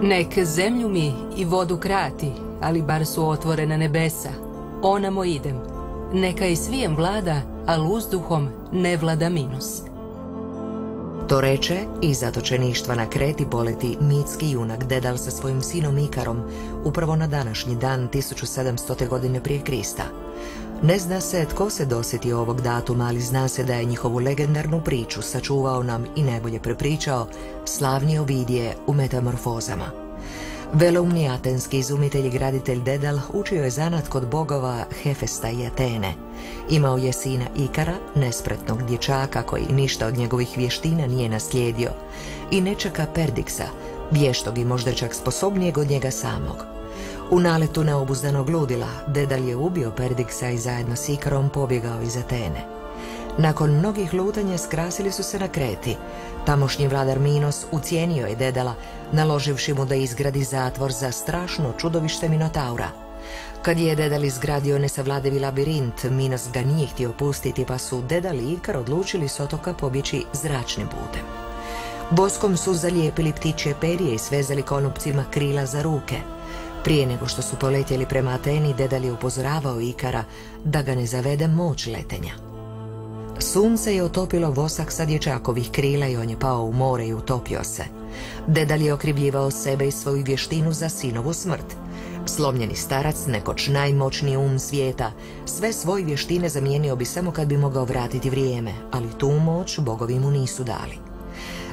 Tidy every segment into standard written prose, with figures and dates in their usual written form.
Nek zemlju mi i vodu krati, ali bar su otvorena nebesa. Onamo idem. Neka i svijem vlada, al uzduhom ne vlada minus. To reče i zatočeništva na Kreti poleti mitski junak Dedal sa svojim sinom Ikarom upravo na današnji dan 1700. godine prije Krista. Ne zna se tko se dosjetio ovog datuma, ali zna se da je njihovu legendarnu priču sačuvao nam i najbolje prepričao slavni Ovidije u Metamorfozama. Veleumni atenski izumitelj i graditelj Dedal učio je zanat kod bogova Hefesta i Atene. Imao je sina Ikara, nespretnog dječaka koji ništa od njegovih vještina nije naslijedio, i nečaka Perdiksa, vještog i možda čak sposobnijeg od njega samog. U naletu neobuzdanog ludila, Dedal je ubio Perdiksa i zajedno s Ikarom pobjegao iz Atene. Nakon mnogih lutanja skrasili su se na Kreti. Tamošnji vladar Minos ucijenio je Dedala, naloživši mu da izgradi zatvor za strašno čudovište Minotaura. Kad je Dedal izgradio nesavladivi labirint, Minos ga nije htio pustiti, pa su Dedal i Ikar odlučili s otoka pobjeći zračnim putem. Voskom su zalijepili ptičje perje i svezali konopcima krila za ruke. Prije nego što su poletjeli prema Ateni, Dedal je upozoravao Ikara da ga ne zavede moć letenja. Sunce je otopilo vosak sa dječakovih krila i on je pao u more i utopio se. Dedal je okrivljivao sebe i svoju vještinu za sinovu smrt. Slomljeni starac, nekoć najmoćniji svijeta, sve svoje vještine zamijenio bi samo kad bi mogao vratiti vrijeme, ali tu moć bogovi mu nisu dali.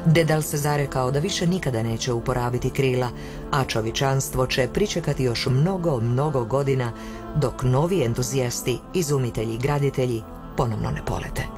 Dedal se zarekao da više nikada neće uporabiti krila, a čovječanstvo će pričekati još mnogo godina dok novi entuzijasti, izumitelji i graditelji ponovno ne polete.